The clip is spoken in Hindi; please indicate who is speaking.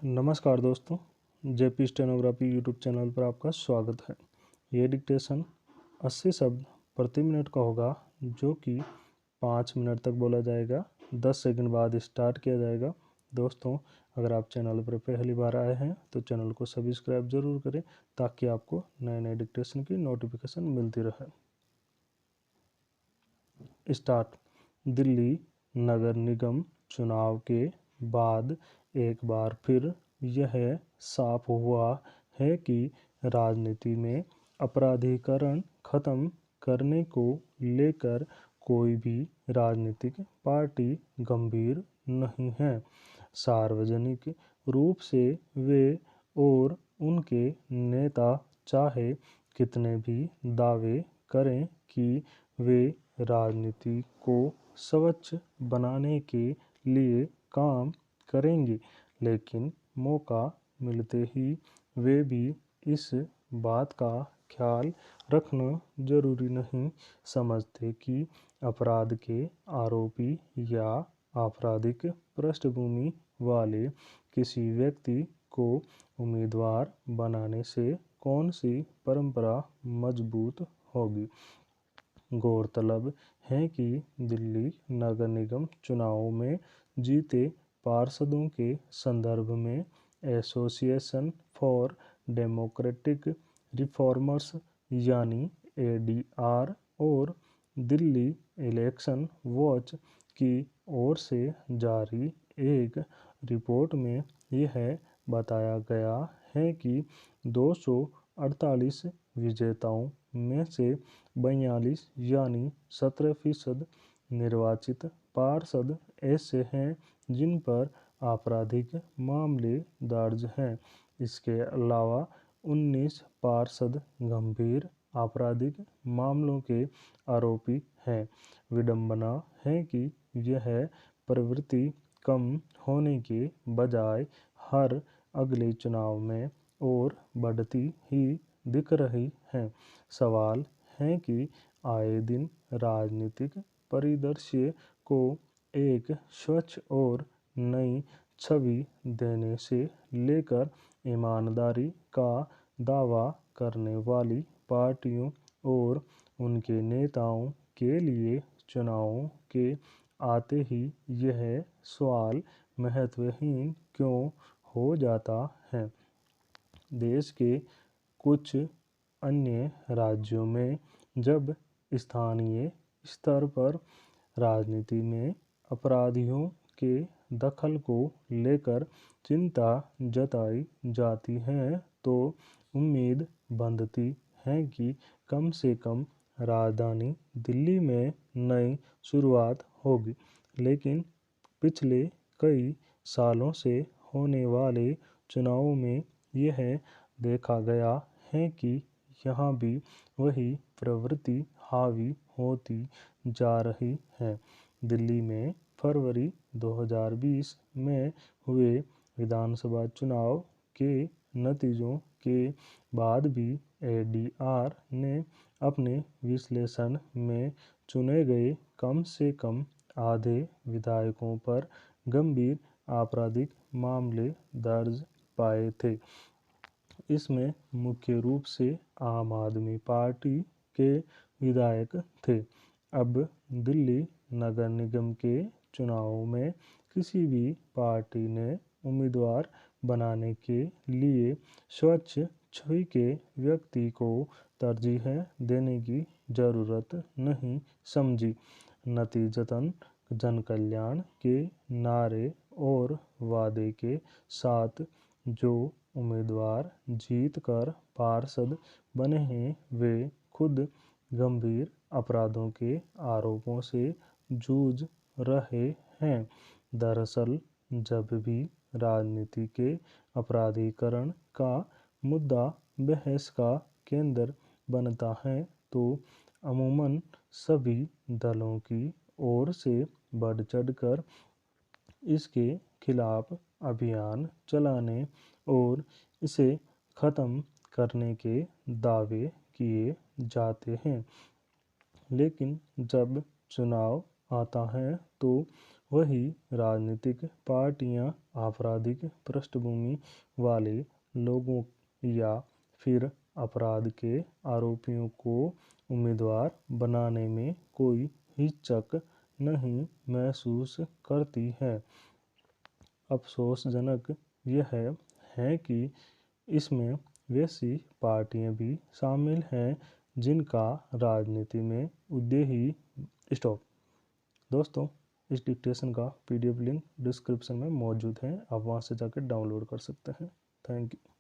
Speaker 1: नमस्कार दोस्तों, जेपी स्टेनोग्राफी यूट्यूब चैनल पर आपका स्वागत है। ये डिक्टेशन 80 शब्द प्रति मिनट का होगा, जो कि 5 मिनट तक बोला जाएगा। 10 सेकंड बाद स्टार्ट किया जाएगा। दोस्तों, अगर आप चैनल पर पहली बार आए हैं तो चैनल को सब्सक्राइब जरूर करें, ताकि आपको नए नए डिक्टेशन की नोटिफिकेशन मिलती रहे। स्टार्ट। दिल्ली नगर निगम चुनाव के बाद एक बार फिर यह साफ हुआ है कि राजनीति में अपराधीकरण खत्म करने को लेकर कोई भी राजनीतिक पार्टी गंभीर नहीं है। सार्वजनिक रूप से वे और उनके नेता चाहे कितने भी दावे करें कि वे राजनीति को स्वच्छ बनाने के लिए काम करेंगे, लेकिन मौका मिलते ही वे भी इस बात का ख्याल रखना जरूरी नहीं समझते कि अपराध के आरोपी या आपराधिक पृष्ठभूमि वाले किसी व्यक्ति को उम्मीदवार बनाने से कौन सी परंपरा मजबूत होगी। गौरतलब है कि दिल्ली नगर निगम चुनावों में जीते पार्षदों के संदर्भ में एसोसिएशन फॉर डेमोक्रेटिक रिफॉर्मर्स यानी एडीआर और दिल्ली इलेक्शन वॉच की ओर से जारी एक रिपोर्ट में यह बताया गया है कि 248 विजेताओं में से 42 यानी 17% निर्वाचित पार्षद ऐसे हैं जिन पर आपराधिक मामले दर्ज हैं। इसके अलावा 19 पार्षद गंभीर आपराधिक मामलों के आरोपी हैं। विडंबना है कि यह प्रवृत्ति कम होने के बजाय हर अगले चुनाव में और बढ़ती ही दिख रही है। सवाल है कि आए दिन राजनीतिक परिदृश्य को एक स्वच्छ और नई छवि देने से लेकर ईमानदारी का दावा करने वाली पार्टियों और उनके नेताओं के लिए चुनावों के आते ही यह सवाल महत्वहीन क्यों हो जाता है। देश के कुछ अन्य राज्यों में जब स्थानीय स्तर पर राजनीति में अपराधियों के दखल को लेकर चिंता जताई जाती है, तो उम्मीद बंधती है कि कम से कम राजधानी दिल्ली में नई शुरुआत होगी। लेकिन पिछले कई सालों से होने वाले चुनावों में यह देखा गया है कि यहाँ भी वही प्रवृत्ति हावी होती जा रही है। दिल्ली में फरवरी 2020 में हुए विधानसभा चुनाव के नतीजों के बाद भी एडीआर ने अपने विश्लेषण में चुने गए कम से कम आधे विधायकों पर गंभीर आपराधिक मामले दर्ज पाए थे। इसमें मुख्य रूप से आम आदमी पार्टी के विधायक थे। अब दिल्ली नगर निगम के चुनावों में किसी भी पार्टी ने उम्मीदवार बनाने के लिए स्वच्छ छवि के व्यक्ति को तरजीह देने की जरूरत नहीं समझी। नतीजतन जनकल्याण के नारे और वादे के साथ जो उम्मीदवार जीत कर पार्षद बने हैं, वे खुद गंभीर अपराधों के आरोपों से जूझ रहे हैं। दरअसल जब भी राजनीति के अपराधीकरण का मुद्दा बहस का केंद्र बनता है, तो अमूमन सभी दलों की ओर से बढ़ चढ़कर इसके खिलाफ अभियान चलाने और इसे खत्म करने के दावे किए जाते हैं। लेकिन जब चुनाव आता है तो वही राजनीतिक पार्टियां आपराधिक पृष्ठभूमि वाले लोगों या फिर अपराध के आरोपियों को उम्मीदवार बनाने में कोई हिचक नहीं महसूस करती है। अफसोसजनक यह है कि इसमें वैसी पार्टियां भी शामिल हैं जिनका राजनीति में उद्देश्य ही स्टॉप। दोस्तों, इस डिक्टेशन का PDF लिंक डिस्क्रिप्शन में मौजूद है, आप वहां से जाकर डाउनलोड कर सकते हैं। Thank you.